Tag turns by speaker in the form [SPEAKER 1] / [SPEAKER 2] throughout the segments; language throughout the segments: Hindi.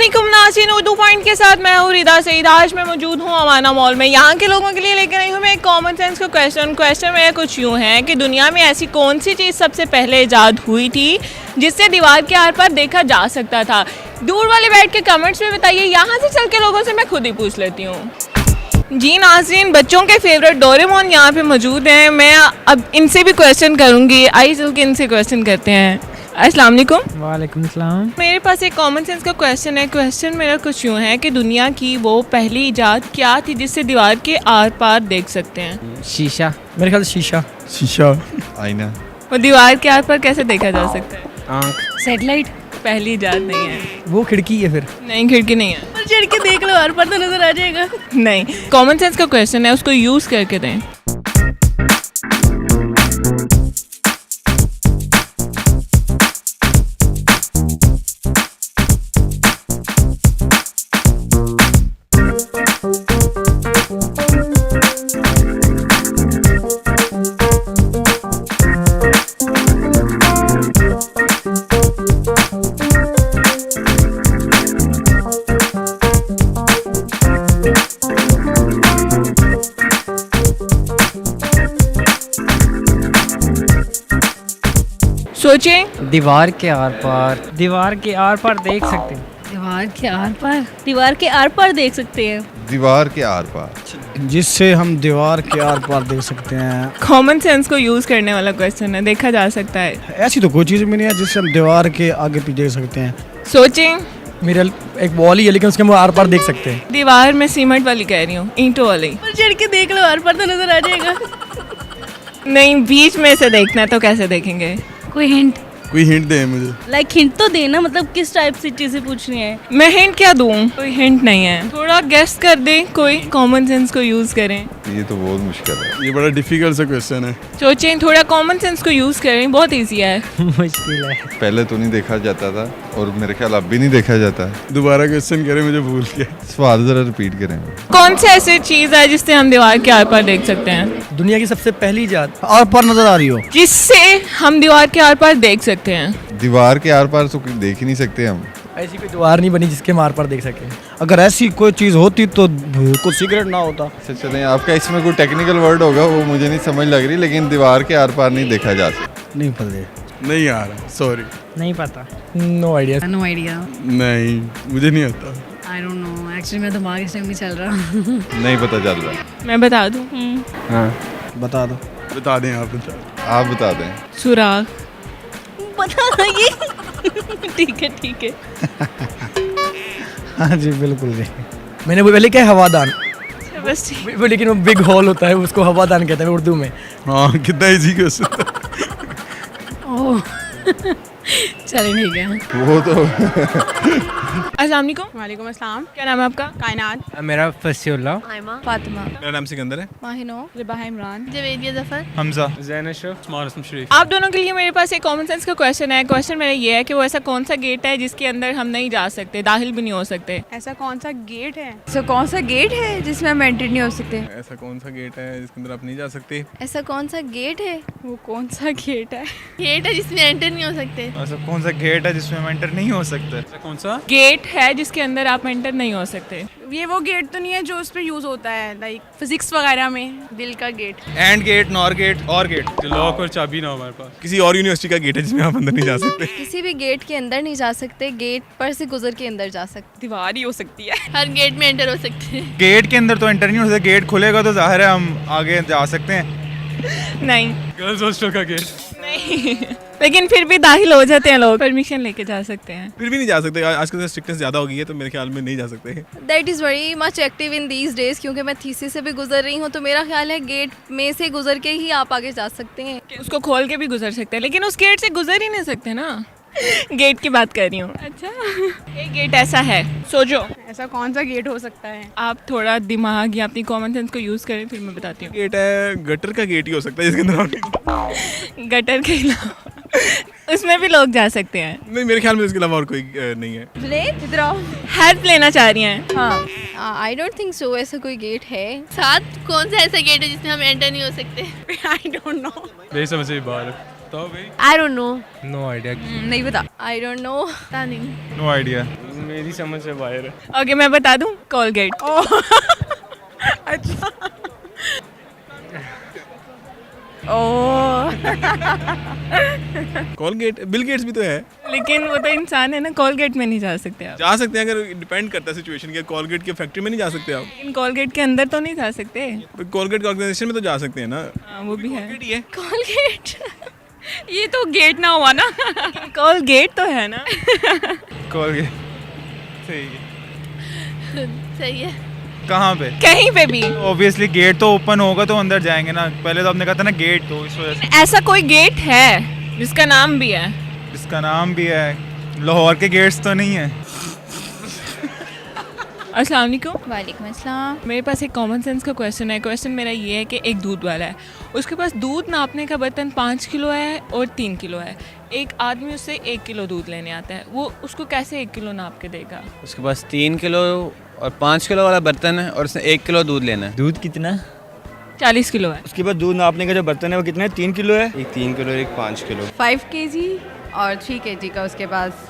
[SPEAKER 1] अस्सलामुअलैकुम नाज़रीन, उर्दू पॉइंट के साथ मैं हूँ रिदा सईद। आज मैं मौजूद हूँ अमाना मॉल में। यहाँ के लोगों के लिए लेकर आई हूँ मैं एक कॉमन सेंस का क्वेश्चन मेरा कुछ यूँ है कि दुनिया में ऐसी कौन सी चीज़ सबसे पहले ईजाद हुई थी जिससे दीवार के आर पार देखा जा सकता था। दूर वाले बैठ के कमेंट्स में बताइए। यहाँ से चल के लोगों से मैं खुद ही पूछ लेती हूँ। जी नाज़रीन, बच्चों के फेवरेट डोरेमोन यहाँ पे मौजूद हैं। मैं अब इनसे भी क्वेश्चन करूँगी। आइए चल के इनसे क्वेश्चन करते हैं। अस्सलाम वालेकुम।
[SPEAKER 2] वालेकुम सलाम।
[SPEAKER 1] मेरे पास एक कॉमन सेंस का क्वेश्चन है। क्वेश्चन मेरा कुछ यूँ है कि दुनिया की वो पहली इजाद क्या थी जिससे दीवार के आर पार देख सकते हैं?
[SPEAKER 2] शीशा, मेरे ख्याल से शीशा।
[SPEAKER 3] आईना।
[SPEAKER 1] वो दीवार के आर पार कैसे देखा जा सकता है?
[SPEAKER 2] आँख।
[SPEAKER 1] सेटेलाइट पहली इजाद नहीं है।
[SPEAKER 2] वो खिड़की है फिर।
[SPEAKER 1] नहीं, खिड़की नहीं है।
[SPEAKER 4] पर चढ़ के देख लो, आर पार तो नजर आ जाएगा।
[SPEAKER 1] नहीं, कॉमन सेंस का क्वेश्चन है, उसको यूज़ करके दें। सोचें।
[SPEAKER 2] दीवार के आर पार देख सकते हैं।
[SPEAKER 4] दीवार के आर पार देख सकते हैं।
[SPEAKER 3] दीवार के आर पार
[SPEAKER 5] जिससे हम दीवार के आर पार देख सकते हैं।
[SPEAKER 1] कॉमन सेंस को यूज़ करने वाला क्वेश्चन है, देखा जा सकता है।
[SPEAKER 5] ऐसी तो कोई चीज़ भी नहीं है जिससे हम दीवार के आगे पीछे देख सकते हैं।
[SPEAKER 1] सोचें।
[SPEAKER 5] मेरा एक वॉल ही है लेकिन उसके हम आर पार देख सकते हैं।
[SPEAKER 1] दीवार में सीमेंट वाली कह रही हूँ, ईंटों वाली।
[SPEAKER 4] पर चढ़ के देख लो, आर पार तो नजर आ जाएगा।
[SPEAKER 1] नहीं, बीच में से देखना है तो कैसे देखेंगे?
[SPEAKER 4] कोई हिंट
[SPEAKER 3] दे मुझे।
[SPEAKER 4] लाइक हिंट तो देना, मतलब किस टाइप से चीजें पूछनी है।
[SPEAKER 1] मैं हिंट क्या दूँ? कोई हिंट नहीं है। थोड़ा गेस कर दे, कोई कॉमन सेंस को यूज़ करें।
[SPEAKER 3] ये तो बहुत मुश्किल है।
[SPEAKER 6] ये बड़ा डिफिकल्ट सा क्वेश्चन है।
[SPEAKER 1] सोचें, थोड़ा कॉमन सेंस को यूज़ करें, बहुत इजी है।
[SPEAKER 2] मुश्किल है।
[SPEAKER 3] पहले तो नहीं देखा जाता था और मेरे ख्याल अब भी नहीं देखा जाता है।
[SPEAKER 6] दोबारा क्वेश्चन करें, मुझे भूल गया।
[SPEAKER 3] सवाल जरा रिपीट करें।
[SPEAKER 1] कौन सी ऐसी चीज़ है जिससे हम दीवार के आर पार देख सकते हैं?
[SPEAKER 5] दुनिया की सबसे पहली इजाद आर पार नजर आ रही हो।
[SPEAKER 1] जिससे हम दीवार के आर पार देख सकते हैं।
[SPEAKER 3] दीवार के आर पार तो देख ही नहीं सकते हम।
[SPEAKER 5] ऐसी कोई दीवार नहीं बनी जिसके हम आर पार देख सकें। अगर ऐसी कोई चीज़ होती तो कुछ सीक्रेट ना होता।
[SPEAKER 3] अच्छा चलें, आपका इसमें कोई टेक्निकल वर्ड होगा वो मुझे नहीं समझ लग रही, लेकिन दीवार के आर पार नहीं देखा जा सकता।
[SPEAKER 5] नहीं पता।
[SPEAKER 6] नहीं आ रहा, सॉरी।
[SPEAKER 2] नहीं पता।
[SPEAKER 5] No idea.
[SPEAKER 4] No idea.
[SPEAKER 6] नहीं, मुझे नहीं आता।
[SPEAKER 4] आई डोंट नो, एक्चुअली मेरा दिमाग इस टाइम नहीं चल रहा।
[SPEAKER 3] नहीं पता चल रहा।
[SPEAKER 1] मैं बता दूँ?
[SPEAKER 5] हाँ बता दो।
[SPEAKER 6] बता दें, आप बता।
[SPEAKER 3] आप बता दें।
[SPEAKER 1] सुराग।
[SPEAKER 4] पता नहीं। ठीक है।
[SPEAKER 5] हाँ जी बिल्कुल जी। मैंने वो पहले क्या हवादान,
[SPEAKER 1] बस ठीक।
[SPEAKER 5] वो लेकिन वो बिग हॉल होता है उसको हवादान कहते हैं उर्दू में।
[SPEAKER 6] हाँ, कितना इजी क्वेश्चन।
[SPEAKER 4] ओह चलिए ठीक है।
[SPEAKER 3] वो तो
[SPEAKER 1] अस्सलाम वालेकुम।
[SPEAKER 7] वालेकुम अस्सलाम।
[SPEAKER 1] क्या नाम है आपका?
[SPEAKER 7] कायनात।
[SPEAKER 2] मेरा फसीउल्लाह।
[SPEAKER 4] आयमा, फातिमा,
[SPEAKER 6] मेरा नाम सिकंदर है।
[SPEAKER 4] माहिनो,
[SPEAKER 7] रिबाह इमरान।
[SPEAKER 4] जवेदिया जफर।
[SPEAKER 6] हमजा।
[SPEAKER 2] ज़ैन अशरफ।
[SPEAKER 6] शरीफ।
[SPEAKER 1] आप दोनों के लिए मेरे पास एक कॉमन सेंस का क्वेश्चन है। क्वेश्चन मेरा ये है कि वो ऐसा कौन सा गेट है जिसके अंदर हम नहीं जा सकते, दाखिल भी नहीं हो सकते?
[SPEAKER 7] ऐसा कौन सा गेट है जिसमें हम एंटर नहीं हो सकते?
[SPEAKER 6] ऐसा कौन सा गेट है जिसके अंदर आप नहीं जा सकते?
[SPEAKER 4] ऐसा कौन सा गेट है?
[SPEAKER 7] वो कौन सा गेट है?
[SPEAKER 4] गेट है जिसमें एंटर नहीं हो सकते।
[SPEAKER 6] ऐसा कौन सा गेट है जिसमें हम एंटर नहीं हो सकते? ऐसा कौन सा
[SPEAKER 1] गेट है जिसके अंदर आप एंटर नहीं हो सकते।
[SPEAKER 7] ये वो गेट तो नहीं है जो उस पर यूज होता है लाइक फिजिक्स वगैरह में? दिल का gate.
[SPEAKER 6] AND gate, NOR gate, OR gate जो लॉक और चाबी ना हो हमारे पास। किसी और यूनिवर्सिटी का गेट है जिसमें आप अंदर नहीं जा सकते।
[SPEAKER 4] किसी भी गेट के अंदर नहीं जा सकते, गेट पर से गुजर के अंदर जा सकते।
[SPEAKER 7] दीवार ही हो सकती है।
[SPEAKER 4] हर गेट में एंटर हो सकते हैं।
[SPEAKER 6] गेट के अंदर तो एंटर नहीं हो सकता। गेट खुलेगा तो जाहिर है हम आगे जा सकते हैं।
[SPEAKER 1] नहीं।
[SPEAKER 6] गर्ल्स हॉस्टल का गेट।
[SPEAKER 1] नहीं। लेकिन फिर भी दाखिल हो जाते हैं लोग, परमिशन लेके जा सकते हैं।
[SPEAKER 6] फिर भी नहीं जा सकते। आजकल स्ट्रिक्टनेस ज़्यादा हो गई है तो मेरे ख्याल में नहीं जा सकते।
[SPEAKER 4] That is very much active in these days, क्योंकि मैं थीसिस से भी गुजर रही हूँ तो मेरा ख्याल है गेट में से गुजर के ही आप आगे जा सकते हैं।
[SPEAKER 1] कि उसको खोल के भी गुजर सकते हैं, लेकिन उस गेट से गुजर ही नहीं सकते ना। गेट की बात कर रही हूँ।
[SPEAKER 7] अच्छा,
[SPEAKER 1] एक गेट ऐसा है, सोचो।
[SPEAKER 7] ऐसा कौन सा गेट हो सकता है?
[SPEAKER 1] आप थोड़ा दिमाग या अपनी कॉमन सेंस को यूज़ करें, फिर मैं बताती हूँ।
[SPEAKER 6] गेट है, गटर का गेट ही हो सकता है जिसके अंदर आप
[SPEAKER 1] गटर के अलावा उसमें भी लोग जा सकते हैं।
[SPEAKER 6] नहीं, मेरे ख्याल में इसके अलावा और कोई नहीं है।
[SPEAKER 4] प्लेन इधर आओ।
[SPEAKER 1] हेल्प लेना चाह रही हैं?
[SPEAKER 4] हाँ, आई डोंट थिंक सो ऐसा कोई गेट है। साथ कौन सा ऐसा गेट है जिसमें हम एंटर नहीं हो सकते?
[SPEAKER 7] I don't know.
[SPEAKER 6] मेरी समझ से बाहर है। तो भाई
[SPEAKER 4] I don't know.
[SPEAKER 2] No idea.
[SPEAKER 7] नहीं पता।
[SPEAKER 4] I don't know. पता नहीं।
[SPEAKER 6] No idea.
[SPEAKER 2] मेरी समझ से बाहर है।
[SPEAKER 1] ओके मैं बता दूं, कोलगेट।
[SPEAKER 7] अच्छा ओह
[SPEAKER 6] कॉलगेट, बिल गेट्स भी तो है।
[SPEAKER 1] लेकिन वो तो इंसान है ना, कोलगेट में नहीं जा सकते आप।
[SPEAKER 6] जा सकते हैं, अगर डिपेंड करता है सिचुएशन के। कॉलगेट की फैक्ट्री में नहीं जा सकते आप,
[SPEAKER 1] लेकिन कोलगेट के अंदर तो नहीं जा सकते।
[SPEAKER 6] कॉलगेट ऑर्गेनाइजेशन में तो जा सकते हैं ना।
[SPEAKER 1] हाँ वो भी है।
[SPEAKER 6] Colgate ही है।
[SPEAKER 7] कोलगेट ये तो गेट ना हुआ ना।
[SPEAKER 1] कोलगेट तो है ना।
[SPEAKER 8] कॉलगेट सही है।
[SPEAKER 4] सही है।
[SPEAKER 8] कहाँ पे?
[SPEAKER 1] कहीं पे भी।
[SPEAKER 8] ऑब्वियसली गेट तो ओपन होगा तो अंदर जाएंगे ना। पहले तो आपने कहा था ना गेट, तो इस वजह से।
[SPEAKER 1] ऐसा कोई गेट है जिसका नाम भी है?
[SPEAKER 8] इसका नाम भी है। लाहौर के गेट्स तो नहीं है।
[SPEAKER 1] अस्सलाम वालेकुम।
[SPEAKER 4] वालेकुम अस्सलाम।
[SPEAKER 1] मेरे पास एक कॉमन सेंस का क्वेश्चन है। क्वेश्चन मेरा ये है कि एक दूध वाला है, उसके पास दूध नापने का बर्तन 5 किलो है और 3 किलो है। एक आदमी उससे 1 किलो दूध लेने आता है, वो उसको कैसे 1 किलो नाप के देगा?
[SPEAKER 9] उसके पास 3 किलो और 5 किलो वाला बर्तन है और उसने 1 किलो दूध लेना है।
[SPEAKER 5] दूध कितना?
[SPEAKER 1] 40 किलो है।
[SPEAKER 5] उसके बाद दूध नापने का जो बर्तन है वो कितना है? 3 किलो है।
[SPEAKER 8] एक 3 किलो, एक 5 किलो।
[SPEAKER 7] 5 kg और 3 kg का उसके पास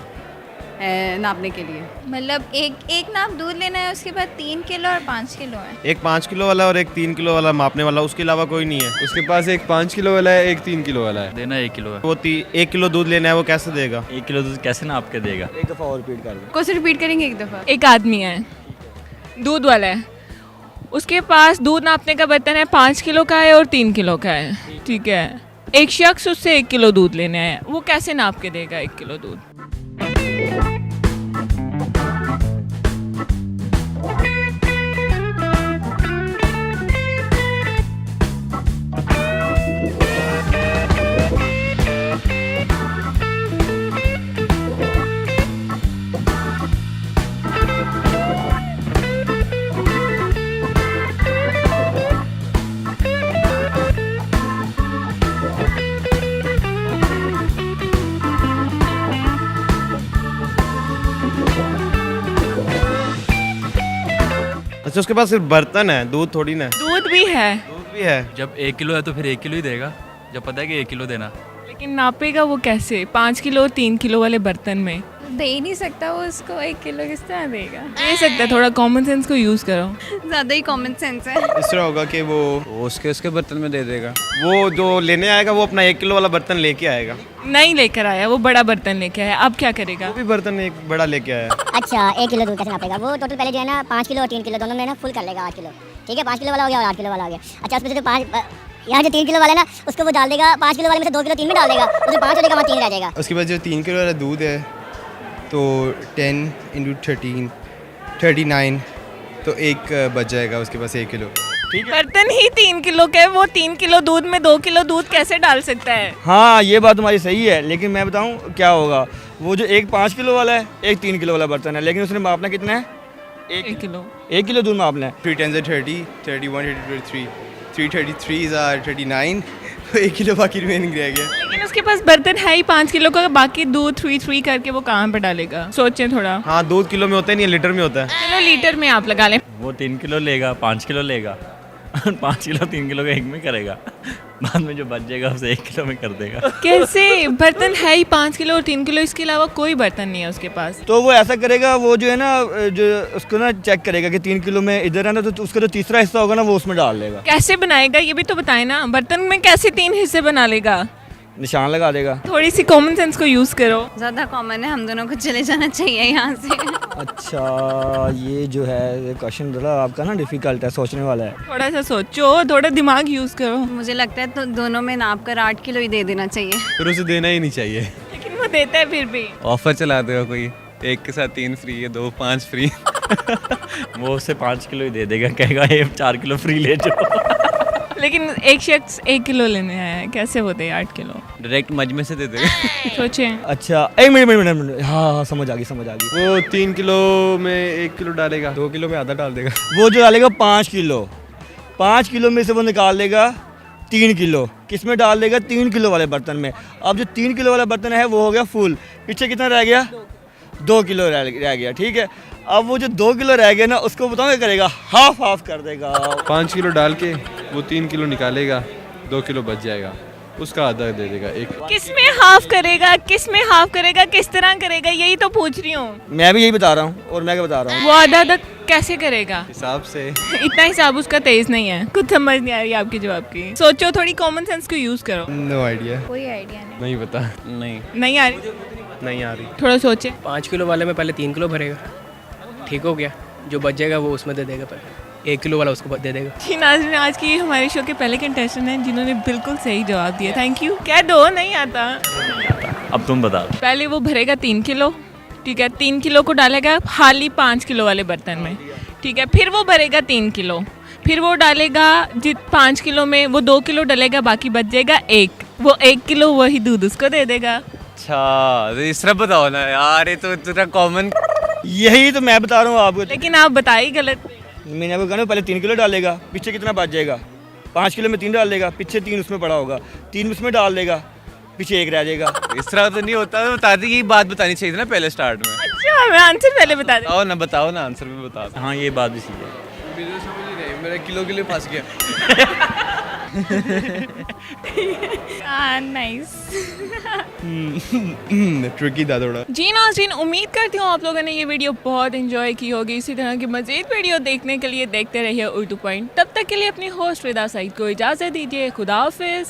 [SPEAKER 7] है नापने के लिए।
[SPEAKER 4] मतलब एक नाप दूध लेना है, उसके बाद 3 किलो और 5 किलो है।
[SPEAKER 10] एक 5 किलो वाला और एक 3 किलो वाला मापने वाला, उसके अलावा कोई नहीं है।
[SPEAKER 3] उसके पास एक 5 किलो वाला है, एक 3 किलो वाला है।
[SPEAKER 2] देना 1 किलो है।
[SPEAKER 10] वो 1 किलो दूध लेना है, वो कैसे देगा?
[SPEAKER 2] 1 किलो दूध कैसे नाप के देगा?
[SPEAKER 5] एक दफ़ा और रिपीट कर दो।
[SPEAKER 7] क्वेश्चन रिपीट करेंगे एक दफ़ा।
[SPEAKER 1] एक आदमी है, दूध वाला है, उसके पास दूध नापने का बर्तन है 5 किलो का है और 3 किलो का है, ठीक है। एक शख्स उससे 1 किलो दूध लेने आया, वो कैसे नाप के देगा 1 किलो दूध?
[SPEAKER 10] अच्छा, उसके पास सिर्फ बर्तन है, दूध थोड़ी ना है।
[SPEAKER 1] दूध भी है,
[SPEAKER 10] दूध भी है।
[SPEAKER 2] जब 1 किलो है तो फिर 1 किलो ही देगा, जब पता है कि 1 किलो देना।
[SPEAKER 1] लेकिन नापेगा वो कैसे 5 किलो और 3 किलो वाले बर्तन में?
[SPEAKER 4] दे ही नहीं सकता वो उसको 1 किलो, किस तरह देगा?
[SPEAKER 1] दे सकता है, थोड़ा कॉमन सेंस को यूज़ करो।
[SPEAKER 7] ज़्यादा ही कॉमन सेंस है।
[SPEAKER 10] इस तरह होगा कि वो
[SPEAKER 9] उसके बर्तन में दे देगा।
[SPEAKER 10] वो जो लेने आएगा वो अपना 1 किलो वाला बर्तन लेके आएगा।
[SPEAKER 1] नहीं लेकर आया, वो बड़ा बर्तन लेके आया, अब क्या करेगा?
[SPEAKER 10] वो भी बर्तन एक बड़ा लेके आया।
[SPEAKER 11] अच्छा 1 किलो दूध कैसे नापेगा? वो टोटल पहले जो है ना 5 किलो और 3 किलो दोनों में ना फुल कर लेगा 8 किलो, ठीक है। 5 किलो वाला हो गया और 8 किलो वाला हो गया। अच्छा उसमें से जो 5 यहाँ जो 3 किलो वाला है ना, उसको वो डाल देगा 5 किलो वाले में से 2 किलो 3 में डाल देगा, उसमें 5 हो जाएगा, वहाँ 3 रह जाएगा।
[SPEAKER 10] उसके बाद जो 3 किलो वाला दूध है तो 10 × 13 39, तो एक बच जाएगा उसके पास 1 किलो।
[SPEAKER 1] बर्तन ही 3 किलो के, वो 3 किलो दूध में 2 किलो दूध कैसे डाल सकता है?
[SPEAKER 5] हाँ ये बात तुम्हारी सही है, लेकिन मैं बताऊँ क्या होगा। वो जो एक 5 किलो वाला है, एक 3 किलो वाला बर्तन है, लेकिन उसने मापना कितना है?
[SPEAKER 1] 1 किलो।
[SPEAKER 5] 1 किलो दूध मापना है।
[SPEAKER 10] 3 10 30 31 33 333 39, तो 1 किलो बाकी रिमेनिंग रह गया।
[SPEAKER 1] लेकिन उसके पास बर्तन है ही 5 किलो का, बाकी दूध 3 करके वो कहाँ पे डालेगा? सोचें थोड़ा।
[SPEAKER 10] हाँ, दूध किलो में होता है, नहीं लीटर में होता है।
[SPEAKER 1] चलो लीटर में आप लगा लें।
[SPEAKER 2] वो 3 किलो लेगा, 5 किलो लेगा, 5 किलो 3 किलो का एक में करेगा, बाद में जो बच जाएगा उसे 1 किलो में कर देगा।
[SPEAKER 1] कैसे? बर्तन है ही 5 किलो और 3 किलो, इसके अलावा कोई बर्तन नहीं है उसके पास।
[SPEAKER 5] तो वो ऐसा करेगा, वो जो है ना, जो उसको ना चेक करेगा कि 3 किलो में इधर है ना, तो उसका जो तीसरा हिस्सा होगा ना वो उसमें डाल देगा।
[SPEAKER 1] कैसे बनाएगा ये भी तो बताए ना। बर्तन में कैसे 3 हिस्से बना लेगा?
[SPEAKER 5] निशान लगा देगा।
[SPEAKER 1] थोड़ी सी कॉमन सेंस को यूज़ करो।
[SPEAKER 7] ज़्यादा कॉमन है, हम दोनों को चले जाना चाहिए यहाँ से।
[SPEAKER 5] अच्छा ये जो है क्वेश्चन थोड़ा आपका ना डिफिकल्ट है, सोचने वाला है।
[SPEAKER 1] थोड़ा सा सोचो, थोड़ा दिमाग यूज़ करो।
[SPEAKER 7] मुझे लगता है तो दोनों में नाप कर 8 किलो ही दे देना चाहिए।
[SPEAKER 10] फिर उसे देना ही नहीं चाहिए।
[SPEAKER 1] लेकिन वो देता है फिर भी।
[SPEAKER 9] ऑफर चला देगा कोई, 1 के साथ 3 फ्री है, 2 5 फ्री।
[SPEAKER 2] वो उसे 5 किलो ही दे देगा, कहेगा ये 4 किलो फ्री ले जाओ।
[SPEAKER 1] लेकिन एक शख्स 1 किलो लेने आया है, कैसे होते 8 किलो?
[SPEAKER 9] डायरेक्ट मजमे से दे देगा।
[SPEAKER 1] सोचें।
[SPEAKER 5] अच्छा 1 मिनट, हाँ समझ आ गई।
[SPEAKER 3] वो 3 किलो में 1 किलो डालेगा,
[SPEAKER 10] 2 किलो में आधा डाल देगा।
[SPEAKER 5] वो जो डालेगा 5 किलो में से वो निकाल लेगा 3 किलो, किस में डाल देगा? 3 किलो वाले बर्तन में। अब जो 3 किलो वाला बर्तन है वो हो गया फुल, पीछे कितना रह गया? 2 किलो रह गया, ठीक है। अब वो जो 2 किलो रह गया ना, उसको बताओ क्या करेगा? हाफ कर देगा।
[SPEAKER 3] 5 किलो डाल के वो 3 किलो निकालेगा, 2 किलो बच जाएगा। उसका आधा दे देगा एक।
[SPEAKER 1] किस में हाफ करेगा, किस में हाफ करेगा, किस तरह करेगा, यही तो पूछ रही हूँ।
[SPEAKER 5] मैं भी यही बता रहा हूँ और मैं क्या बता रहा हूँ।
[SPEAKER 1] वो आधा आधा कैसे करेगा?
[SPEAKER 3] हिसाब से।
[SPEAKER 1] इतना हिसाब उसका तेज नहीं है। कुछ समझ नहीं आ रही आपके जवाब की। सोचो, थोड़ी कॉमन सेंस को यूज करो।
[SPEAKER 10] No idea.
[SPEAKER 4] कोई आइडिया नहीं।
[SPEAKER 3] नहीं पता।
[SPEAKER 1] नहीं आ रही?
[SPEAKER 10] नहीं आ रही।
[SPEAKER 1] थोड़ा सोचे।
[SPEAKER 12] 5 किलो वाले में पहले 3 किलो भरेगा, ठीक हो गया, जो बच जाएगा वो उसमें दे देगा, पहले 1 किलो वाला उसको दे देगा।
[SPEAKER 1] जी नाज़रीन, आज की हमारे शो के पहले कंटेस्टेंट हैं जिन्होंने बिल्कुल सही जवाब दिया। Thank you. क्या दो नहीं आता?
[SPEAKER 2] अब तुम बता।
[SPEAKER 1] पहले वो भरेगा 3 किलो, ठीक है, 3 किलो को डालेगा खाली 5 किलो वाले बर्तन में, ठीक है, फिर वो भरेगा 3 किलो, फिर वो डालेगा 5 किलो में वो 2 किलो डालेगा, बाकी बच जाएगा 1, वो 1 किलो वही दूध उसको दे देगा।
[SPEAKER 9] अच्छा, तो इस तरह बताओ ना यार, ये तो इतना कॉमन।
[SPEAKER 5] यही तो मैं बता रहा हूँ आपको।
[SPEAKER 1] लेकिन आप बताइए गलत।
[SPEAKER 5] मैंने आपको कहा ना, पहले 3 किलो डालेगा, पीछे कितना बच जाएगा? 5 किलो में 3 डाल देगा, पीछे 3 उसमें पड़ा होगा, 3 उसमें डाल देगा, पीछे 1 रह जाएगा।
[SPEAKER 9] इस तरह तो नहीं होता, तो बता दी, यही बात बतानी चाहिए थी ना पहले स्टार्ट में।
[SPEAKER 1] अच्छा, मैं आंसर पहले बता दूं।
[SPEAKER 9] बताओ ना आंसर भी बता दो।
[SPEAKER 2] हाँ, ये बात भी सही है।
[SPEAKER 10] मुझे समझ ही नहीं, मेरा किलो के लिए फंस गया।
[SPEAKER 1] नाइस।
[SPEAKER 10] ट्रिकी था थोड़ा।
[SPEAKER 1] जी नाज़रीन, उम्मीद करती हूँ आप लोगों ने ये वीडियो बहुत एंजॉय की होगी। इसी तरह की मज़ीद वीडियो देखने के लिए देखते रहिए उर्दू पॉइंट। तब तक के लिए अपनी होस्ट रिदा सईद को इजाज़त दीजिए। खुदा हाफिज़।